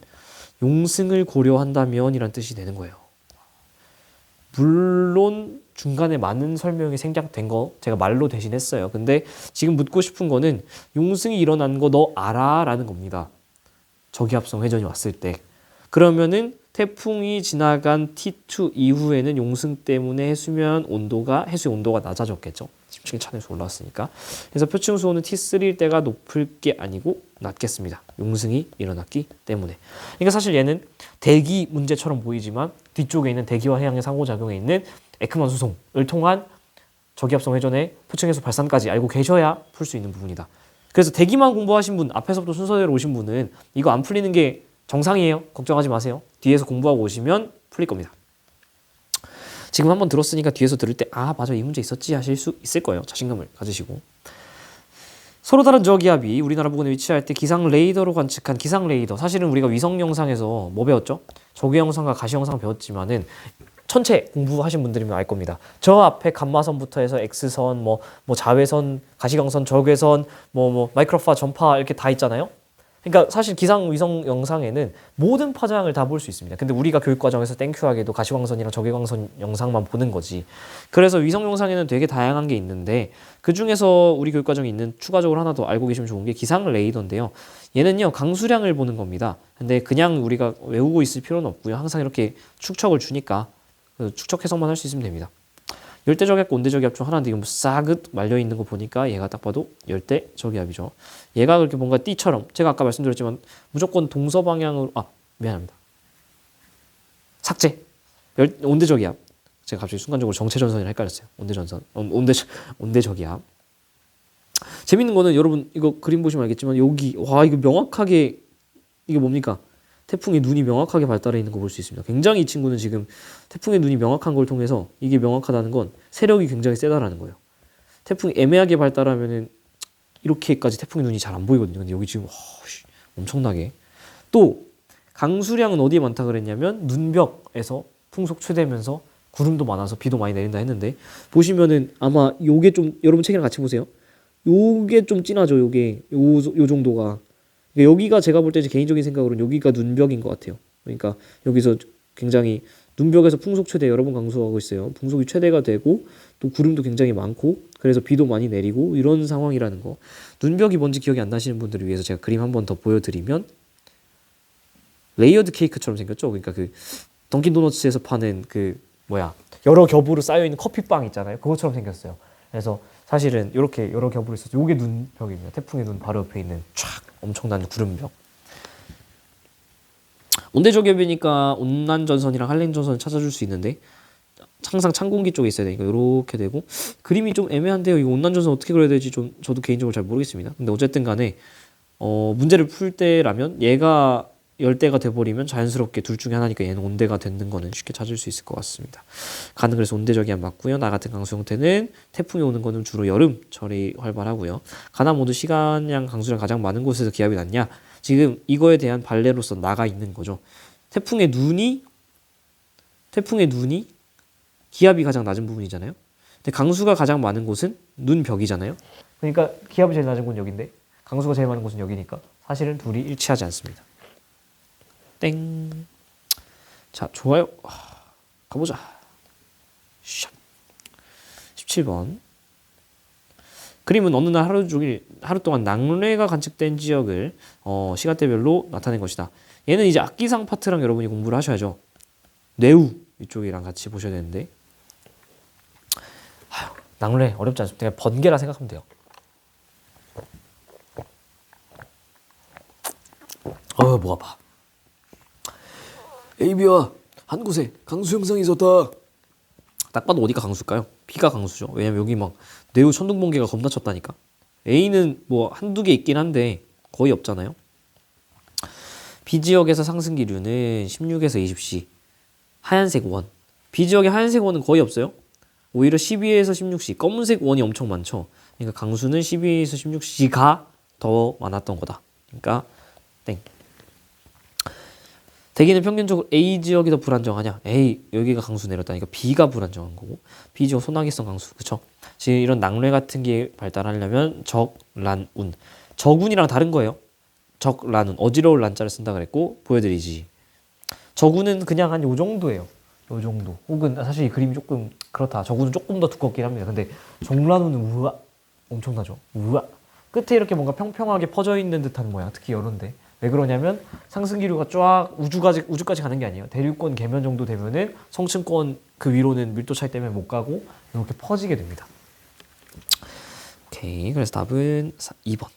용승을 고려한다면 이란 뜻이 되는 거예요. 물론 중간에 많은 설명이 생략된 거 제가 말로 대신했어요. 근데 지금 묻고 싶은 거는 용승이 일어난 거 너 알아? 라는 겁니다. 저기압성 회전이 왔을 때. 그러면은 태풍이 지나간 T2 이후에는 용승 때문에 해수의 온도가 낮아졌겠죠. 심층 차내에서 올라왔으니까. 그래서 표층 수온은 T3일 때가 높을 게 아니고 낮겠습니다. 용승이 일어났기 때문에. 그러니까 사실 얘는 대기 문제처럼 보이지만 뒤쪽에 있는 대기와 해양의 상호작용에 있는 에크만 수송을 통한 저기압성 회전의 표층 해수 발산까지 알고 계셔야 풀 수 있는 부분이다. 그래서 대기만 공부하신 분, 앞에서부터 순서대로 오신 분은 이거 안 풀리는 게 정상이에요. 걱정하지 마세요. 뒤에서 공부하고 오시면 풀릴 겁니다. 지금 한번 들었으니까 뒤에서 들을 때 아 맞아 이 문제 있었지 하실 수 있을 거예요. 자신감을 가지시고. 서로 다른 저기압이 우리나라 부근에 위치할 때 기상 레이더로 관측한 기상 레이더. 사실은 우리가 위성 영상에서 뭐 배웠죠? 조개 영상과 가시 영상 배웠지만은 천체 공부하신 분들이면 알 겁니다. 저 앞에 감마선부터 해서 X선, 뭐 자외선, 가시광선, 적외선, 마이크로파, 전파 이렇게 다 있잖아요. 그러니까 사실 기상 위성 영상에는 모든 파장을 다 볼 수 있습니다. 근데 우리가 교육 과정에서 땡큐하게도 가시광선이랑 적외광선 영상만 보는 거지. 그래서 위성 영상에는 되게 다양한 게 있는데 그 중에서 우리 교육 과정에 있는 추가적으로 하나 더 알고 계시면 좋은 게 기상 레이더인데요. 얘는요 강수량을 보는 겁니다. 근데 그냥 우리가 외우고 있을 필요는 없고요. 항상 이렇게 축척을 주니까 축척 해석만 할 수 있으면 됩니다. 열대저기압과 온대저기압 중 하나인데 이거 싸긋 말려있는 거 보니까 얘가 딱 봐도 열대저기압이죠. 얘가 그렇게 뭔가 띠처럼 제가 아까 말씀드렸지만 무조건 동서방향으로 미안합니다. 삭제. 온대저기압. 제가 갑자기 순간적으로 정체전선이랑 헷갈렸어요. 온대전선. 온대저기압. 재밌는 거는 여러분 이거 그림 보시면 알겠지만 여기 와 이거 명확하게 이게 뭡니까? 태풍의 눈이 명확하게 발달해 있는 거 볼 수 있습니다. 굉장히 이 친구는 지금 태풍의 눈이 명확한 걸 통해서 이게 명확하다는 건 세력이 굉장히 세다라는 거예요. 태풍이 애매하게 발달하면은 이렇게까지 태풍의 눈이 잘 안 보이거든요. 근데 여기 지금 엄청나게. 또 강수량은 어디에 많다 그랬냐면 눈벽에서 풍속 최대면서 구름도 많아서 비도 많이 내린다 했는데 보시면은 아마 요게 좀 여러분 책이랑 같이 보세요. 요게 좀 진하죠. 요게 요 정도가. 여기가 제가 볼 때 개인적인 생각으로는 여기가 눈벽인 것 같아요. 그러니까 여기서 굉장히 눈벽에서 풍속 최대 여러 번 강조하고 있어요. 풍속이 최대가 되고 또 구름도 굉장히 많고 그래서 비도 많이 내리고 이런 상황이라는 거. 눈벽이 뭔지 기억이 안 나시는 분들을 위해서 제가 그림 한 번 더 보여드리면 레이어드 케이크처럼 생겼죠. 그러니까 그 던킨 도너츠에서 파는 여러 겹으로 쌓여있는 커피빵 있잖아요. 그것처럼 생겼어요. 그래서 사실은 이렇게 여러 겹으로 있어서 이게 눈벽입니다. 태풍의 눈 바로 옆에 있는 촥 엄청난 구름벽. 온대저기압이니까 온난전선이랑 한랭전선을 찾아줄 수 있는데 항상 찬 공기 쪽에 있어야 되니까 이렇게 되고 그림이 좀 애매한데요. 이 온난전선 어떻게 그려야 될지 좀 저도 개인적으로 잘 모르겠습니다. 근데 어쨌든 간에 문제를 풀 때라면 얘가 열대가 돼버리면 자연스럽게 둘 중에 하나니까 얘는 온대가 되는 거는 쉽게 찾을 수 있을 것 같습니다. 가는 그래서 온대저기압 맞고요. 나 같은 강수 형태는 태풍이 오는 거는 주로 여름철이 활발하고요. 가나 모두 시간량 강수량 가장 많은 곳에서 기압이 낮냐? 지금 이거에 대한 발레로서 나가 있는 거죠. 태풍의 눈이 기압이 가장 낮은 부분이잖아요. 근데 강수가 가장 많은 곳은 눈벽이잖아요. 그러니까 기압이 제일 낮은 곳은 여기인데 강수가 제일 많은 곳은 여기니까 사실은 둘이 일치하지 않습니다. 땡. 자, 좋아요. 가보자. 17번. 그림은 어느 날 하루 동안 낙뢰가 관측된 지역을 시간대별로 나타낸 것이다. 얘는 이제 악기상 파트랑 여러분이 공부를 하셔야죠. 뇌우 이쪽이랑 같이 보셔야 되는데. 낙뢰 어렵지 않습니다. 그냥 번개라 생각하면 돼요. 목 아파. 에이비야, 한 곳에 강수 현상이 있었다. 딱 봐도 어디가 강수일까요? B가 강수죠. 왜냐면 여기 막 뇌우 천둥번개가 겁나 쳤다니까. A는 뭐 한두 개 있긴 한데 거의 없잖아요. B지역에서 상승기류는 16에서 20C 하얀색 원. B지역에 하얀색 원은 거의 없어요. 오히려 12에서 16C 검은색 원이 엄청 많죠. 그러니까 강수는 12에서 16C가 더 많았던 거다. 그러니까 땡. 대기는 평균적으로 A 지역이 더 불안정하냐? A 여기가 강수 내렸다니까 B가 불안정한 거고 B 지역 소나기성 강수 그쵸? 지금 이런 낙뢰 같은 게 발달하려면 적란운 적운이랑 다른 거예요. 적란운 어지러울 란자를 쓴다 그랬고 보여드리지. 적운은 그냥 한 요 정도예요. 요 정도. 혹은 사실 이 그림이 조금 그렇다. 적운은 조금 더 두껍긴 합니다. 근데 적란운은 우와 엄청나죠. 우와 끝에 이렇게 뭔가 평평하게 퍼져 있는 듯한 모양. 특히 이런데. 왜 그러냐면 상승기류가 쫙 우주까지 가는 게 아니에요. 대륙권 계면 정도 되면은 성층권 그 위로는 밀도 차이 때문에 못 가고 이렇게 퍼지게 됩니다. 오케이. 그래서 답은 2번.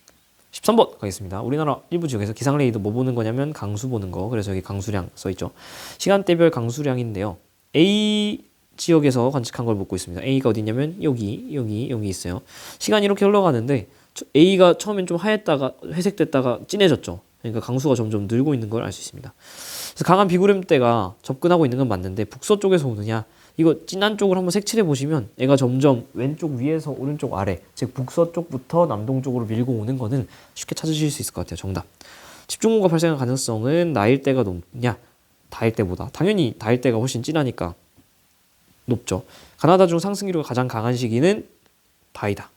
13번 가겠습니다. 우리나라 일부 지역에서 기상 레이더 뭐 보는 거냐면 강수 보는 거. 그래서 여기 강수량 써 있죠. 시간대별 강수량인데요. A 지역에서 관측한 걸 보고 있습니다. A가 어디냐면 여기 있어요. 시간이 이렇게 흘러가는데 A가 처음엔 좀 하였다가 회색됐다가 진해졌죠. 그러니까 강수가 점점 늘고 있는 걸 알 수 있습니다. 그래서 강한 비구름대가 접근하고 있는 건 맞는데 북서쪽에서 오느냐 이거 진한 쪽을 한번 색칠해 보시면 얘가 점점 왼쪽 위에서 오른쪽 아래 즉 북서쪽부터 남동쪽으로 밀고 오는 거는 쉽게 찾으실 수 있을 것 같아요. 정답. 집중호우가 발생할 가능성은 나일 때가 높냐 다일 때보다 당연히 다일 때가 훨씬 진하니까 높죠. 가나다 중 상승기류가 가장 강한 시기는 다이다.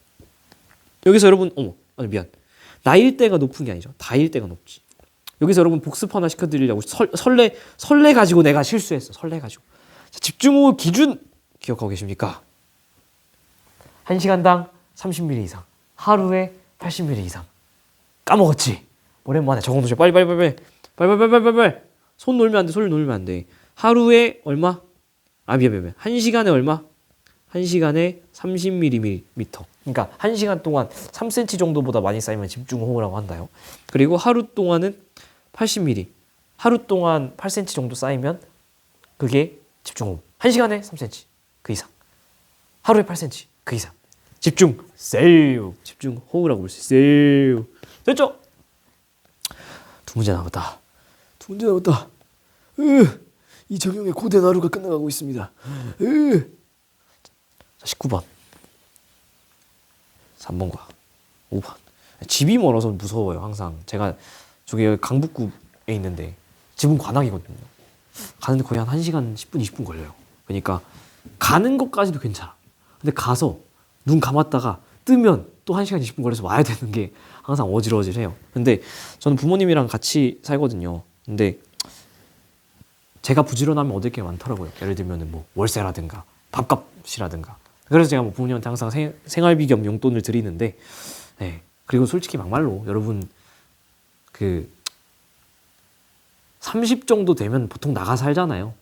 여기서 여러분 미안 나일 때가 높은 게 아니죠. 다일 때가 높지. 여기서 여러분 복습 하나 시켜드리려고 설레 가지고 내가 실수했어. 설레 가지고. 자, 집중호우 기준 기억하고 계십니까? 1시간당 30mm 이상. 하루에 80mm 이상. 까먹었지? 오랜만에 적어놓으셔. 빨리. 손 놀면 안 돼. 손 놀면 안 돼. 하루에 얼마? 미안. 1시간에 얼마? 1시간에 30mm. 그러니까 1시간 동안 3cm 정도보다 많이 쌓이면 집중호우라고 한다요. 그리고 하루 동안은 80mm. 하루 동안 8cm 정도 쌓이면 그게 집중호우. 1시간에 3cm 그 이상. 하루에 8cm 그 이상. 집중호우라고 볼 수 있어요. 됐죠? 두 문제 남았다. 이정용의 고된 하루가 끝나가고 있습니다. 19번 3번과 5번 집이 멀어서 무서워요. 항상 제가 저기 강북구에 있는데 집은 관악이거든요. 가는데 거의 한 1시간 10분 20분 걸려요. 그러니까 가는 것까지도 괜찮아. 근데 가서 눈 감았다가 뜨면 또 1시간 20분 걸려서 와야 되는 게 항상 어질어질해요. 근데 저는 부모님이랑 같이 살거든요. 근데 제가 부지런하면 얻을 게 많더라고요. 예를 들면 뭐 월세라든가 밥값이라든가. 그래서 제가 뭐 부모님한테 항상 생활비 겸 용돈을 드리는데, 네. 그리고 솔직히 막말로 여러분 그 30 정도 되면 보통 나가 살잖아요.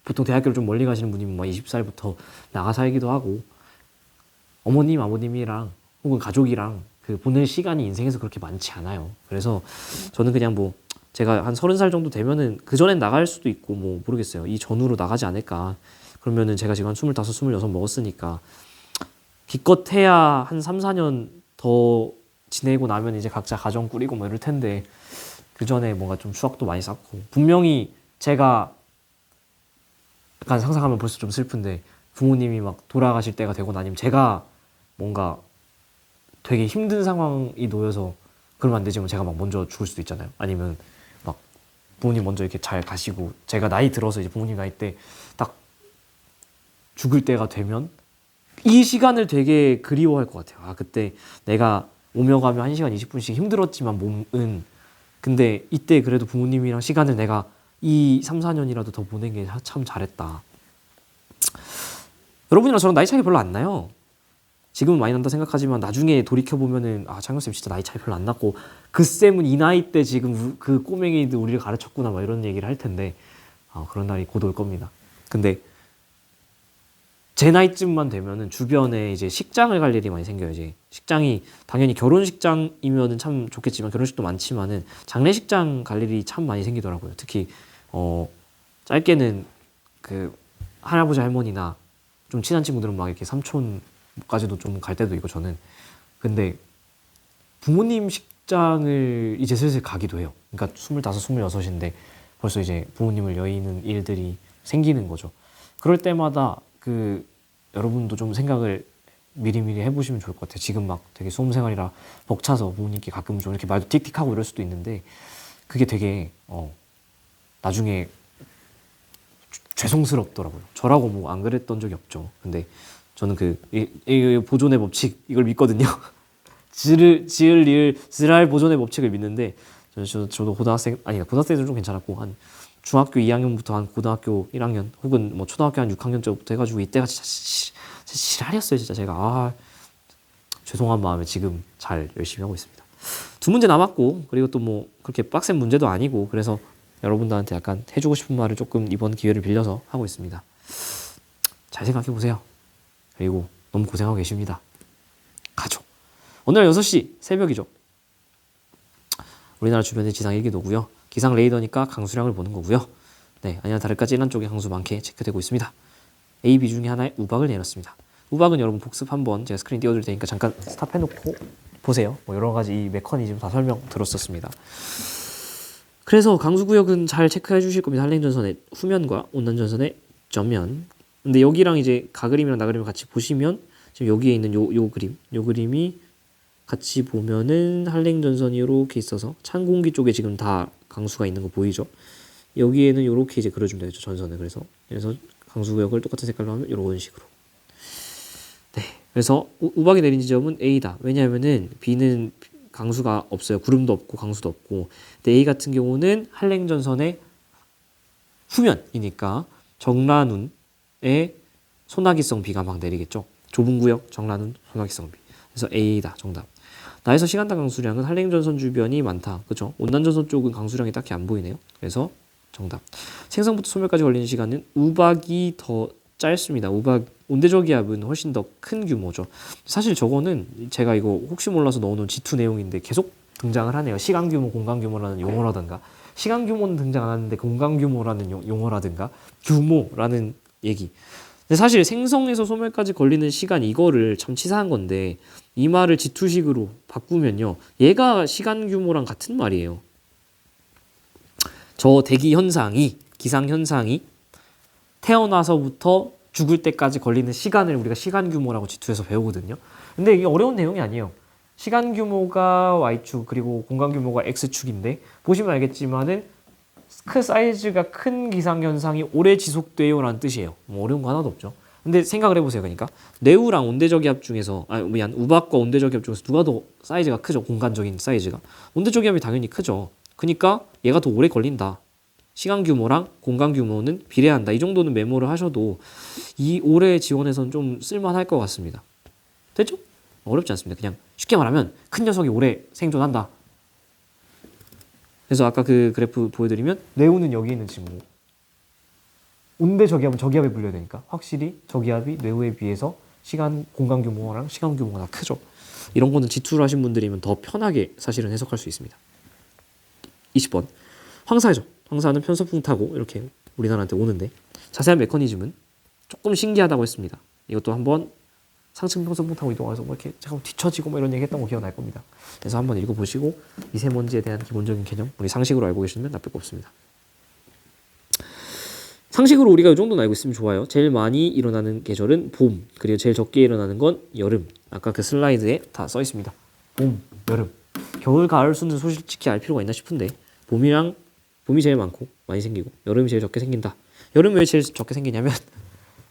보통 대학교를 좀 멀리 가시는 분이면 뭐 20살부터 나가 살기도 하고 어머님 아버님이랑 혹은 가족이랑 그 보낼 시간이 인생에서 그렇게 많지 않아요. 그래서 저는 그냥 뭐 제가 한 30살 정도 되면은 그 전엔 나갈 수도 있고 뭐 모르겠어요. 이 전후로 나가지 않을까. 그러면은 제가 지금 한 25, 26 먹었으니까 기껏해야 한 3, 4년 더 지내고 나면 이제 각자 가정 꾸리고 뭐 이럴 텐데 그 전에 뭔가 좀 추억도 많이 쌓고 분명히 제가 약간 상상하면 벌써 좀 슬픈데 부모님이 막 돌아가실 때가 되고 나면 제가 뭔가 되게 힘든 상황이 놓여서 그러면 안 되지만 제가 막 먼저 죽을 수도 있잖아요. 아니면 막 부모님 먼저 이렇게 잘 가시고 제가 나이 들어서 이제 부모님 나이 때 딱 죽을 때가 되면 이 시간을 되게 그리워할 것 같아요. 그때 내가 오며 가며 1시간 20분씩 힘들었지만 몸은 근데 이때 그래도 부모님이랑 시간을 내가 이 3, 4년이라도 더 보낸 게 참 잘했다. 여러분이랑 저랑 나이 차이 별로 안 나요. 지금은 많이 난다 생각하지만 나중에 돌이켜보면은 창현쌤 진짜 나이 차이 별로 안 났고 그 쌤은 이 나이 때 지금 그 꼬맹이들 우리를 가르쳤구나 막 이런 얘기를 할 텐데 그런 날이 곧 올 겁니다. 근데 제 나이쯤만 되면은 주변에 이제 식장을 갈 일이 많이 생겨요. 이제 식장이 당연히 결혼식장이면은 참 좋겠지만 결혼식도 많지만은 장례식장 갈 일이 참 많이 생기더라고요. 특히 짧게는 그 할아버지 할머니나 좀 친한 친구들은 막 이렇게 삼촌까지도 좀 갈 때도 있고 저는 근데 부모님 직장을 이제 슬슬 가기도 해요. 그러니까 25, 26인데 벌써 이제 부모님을 여의는 일들이 생기는 거죠. 그럴 때마다 그 여러분도 좀 생각을 미리미리 해보시면 좋을 것 같아요. 지금 막 되게 수험생활이라 벅차서 부모님께 가끔 좀 이렇게 말도 틱틱하고 이럴 수도 있는데 그게 되게 나중에 죄송스럽더라고요. 저라고 뭐 안 그랬던 적이 없죠. 근데 저는 이 보존의 법칙 이걸 믿거든요. 지을 리을 쓰랄 보존의 법칙을 믿는데 저도 고등학생은 좀 괜찮았고 한 중학교 2학년부터 한 고등학교 1학년 혹은 뭐 초등학교 한 6학년쯤부터 해가지고 이때가 진짜 지랄이었어요. 진짜 제가 죄송한 마음에 지금 잘 열심히 하고 있습니다. 2문제 남았고 그리고 또 뭐 그렇게 빡센 문제도 아니고 그래서 여러분들한테 약간 해주고 싶은 말을 조금 이번 기회를 빌려서 하고 있습니다. 잘 생각해 보세요. 그리고 너무 고생하고 계십니다. 가죠. 오늘 6시 새벽이죠. 우리나라 주변의 지상 일기도고요. 기상 레이더니까 강수량을 보는 거고요. 네, 아니나 다를까 진한 쪽에 강수 많게 체크되고 있습니다. A, B 중에 하나에 우박을 내렸습니다. 우박은 여러분 복습 한번 제가 스크린 띄워드릴 테니까 잠깐 스탑해놓고 보세요. 뭐 여러 가지 이 메커니즘 다 설명 들었었습니다. 그래서 강수구역은 잘 체크해 주실 겁니다. 한랭전선의 후면과 온난전선의 전면. 근데 여기랑 이제 가그림이랑 나그림을 같이 보시면 지금 여기에 있는 요 그림이 같이 보면은 한랭전선이 이렇게 있어서 찬 공기 쪽에 지금 다 강수가 있는 거 보이죠? 여기에는 이렇게 이제 그려주면 되죠, 전선을. 그래서 강수구역을 똑같은 색깔로 하면 이런 식으로. 네, 그래서 우박이 내린 지점은 A다. 왜냐하면은 B는 강수가 없어요. 구름도 없고 강수도 없고. 근데 A 같은 경우는 한랭전선의 후면이니까 정란운에 소나기성 비가 막 내리겠죠. 좁은 구역 정란운 소나기성 비. 그래서 A다 정답. 나에서 시간당 강수량은 한랭전선 주변이 많다. 그렇죠? 온난전선 쪽은 강수량이 딱히 안 보이네요. 그래서 정답. 생성부터 소멸까지 걸리는 시간은 우박이 더 짧습니다. 우박 온대저기압은 훨씬 더 큰 규모죠. 사실 저거는 제가 이거 혹시 몰라서 넣어놓은 G2 내용인데 계속 등장을 하네요. 시간 규모, 공간 규모라는 용어라든가 시간 규모는 등장 안 하는데 공간 규모라는 용어라든가 규모라는 얘기. 근데 사실 생성에서 소멸까지 걸리는 시간 이거를 참 치사한 건데 이 말을 G2식으로 바꾸면요. 얘가 시간 규모랑 같은 말이에요. 저 대기 현상이, 기상 현상이 태어나서부터 죽을 때까지 걸리는 시간을 우리가 시간 규모라고 G2에서 배우거든요. 근데 이게 어려운 내용이 아니에요. 시간 규모가 Y축 그리고 공간 규모가 X축인데 보시면 알겠지만은 그 사이즈가 큰 기상 현상이 오래 지속돼요 라는 뜻이에요. 뭐 어려운 거 하나도 없죠. 근데 생각을 해보세요. 그러니까 내우랑 온대저기압 중에서 우박과 온대저기압 중에서 누가 더 사이즈가 크죠? 공간적인 사이즈가. 온대저기압이 당연히 크죠. 그러니까 얘가 더 오래 걸린다. 시간 규모랑 공간 규모는 비례한다. 이 정도는 메모를 하셔도 이 올해 지원에서는 좀 쓸만할 것 같습니다. 됐죠? 어렵지 않습니다. 그냥 쉽게 말하면 큰 녀석이 오래 생존한다. 그래서 아까 그 그래프 보여드리면 뇌우는 여기 있는 친구. 온대 저기압은 저기압에 불려야 되니까 확실히 저기압이 뇌우에 비해서 시간 공간 규모랑 시간 규모가 다 크죠. 이런 거는 G2를 하신 분들이면 더 편하게 사실은 해석할 수 있습니다. 20번 황사죠. 황사는 편서풍 타고 이렇게 우리나라한테 오는데 자세한 메커니즘은 조금 신기하다고 했습니다. 이것도 한번 상층 편서풍 타고 이동해서 뭐 이렇게 잠깐 뒤처지고 뭐 이런 얘기 했던 거 기억날 겁니다. 그래서 한번 읽어보시고 미세먼지에 대한 기본적인 개념 우리 상식으로 알고 계시면 나쁠 거 없습니다. 상식으로 우리가 이 정도는 알고 있으면 좋아요. 제일 많이 일어나는 계절은 봄, 그리고 제일 적게 일어나는 건 여름. 아까 그 슬라이드에 다 써 있습니다. 봄, 여름. 겨울, 가을 순은 솔직히 알 필요가 있나 싶은데 봄이 제일 많고 많이 생기고 여름이 제일 적게 생긴다. 여름이 왜 제일 적게 생기냐면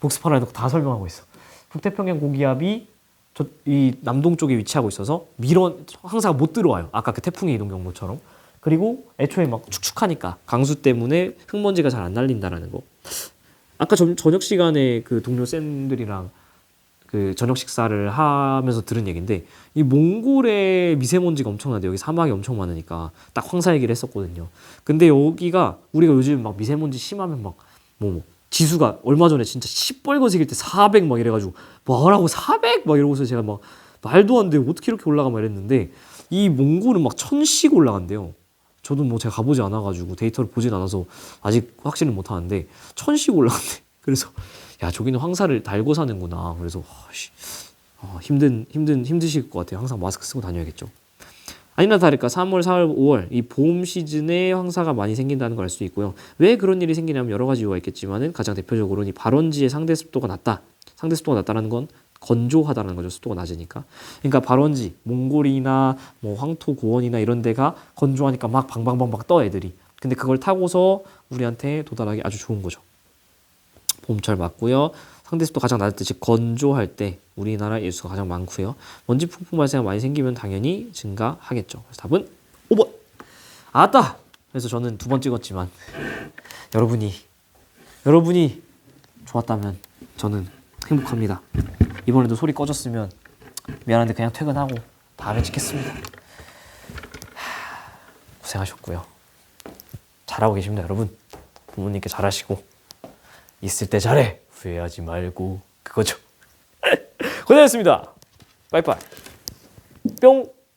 복습하라 해놓고 다 설명하고 있어. 북태평양 고기압이 이 남동 쪽에 위치하고 있어서 황사가 못 들어와요. 아까 그 태풍의 이동 경로처럼. 그리고 애초에 막 축축하니까 강수 때문에 흙먼지가 잘 안 날린다라는 거. 아까 저녁 시간에 그 동료 쌤들이랑 그 저녁 식사를 하면서 들은 얘기인데 이 몽골의 미세먼지가 엄청난데 여기 사막이 엄청 많으니까 딱 황사 얘기를 했었거든요. 근데 여기가 우리가 요즘 막 미세먼지 심하면 막 지수가 얼마 전에 진짜 시뻘건색일 때 400 막 이래가지고 뭐라고 400 막 이러고서 제가 막 말도 안 돼 어떻게 이렇게 올라가 막 이랬는데 이 몽골은 막 1000씩 올라간대요. 저도 뭐 제가 가보지 않아가지고 데이터를 보진 않아서 아직 확신을 못 하는데 1000씩 올라간대. 그래서 야 저기는 황사를 달고 사는구나. 그래서 힘드실 것 같아요. 항상 마스크 쓰고 다녀야겠죠. 아니나 다를까 3월, 4월, 5월 이 봄 시즌에 황사가 많이 생긴다는 걸 알 수 있고요. 왜 그런 일이 생기냐면 여러 가지 이유가 있겠지만은 가장 대표적으로 이 발원지의 상대 습도가 낮다. 상대 습도가 낮다는 건 건조하다는 거죠. 습도가 낮으니까. 그러니까 발원지, 몽골이나 뭐 황토 고원이나 이런 데가 건조하니까 막 방방방방 떠 애들이. 근데 그걸 타고서 우리한테 도달하기 아주 좋은 거죠. 봄철 맞고요. 상대 습도 가장 낮을 때, 즉 건조할 때 우리나라 일수가 가장 많고요. 먼지 폭풍 발생이 많이 생기면 당연히 증가하겠죠. 그래서 답은 5번. 아따. 그래서 저는 2번 찍었지만 여러분이 좋았다면 저는 행복합니다. 이번에도 소리 꺼졌으면 미안한데 그냥 퇴근하고 다음에 찍겠습니다. 고생하셨고요. 잘하고 계십니다, 여러분. 부모님께 잘하시고 있을 때 잘해. 후회하지 말고 그거죠. 고생하셨습니다. 빠이빠이. 뿅.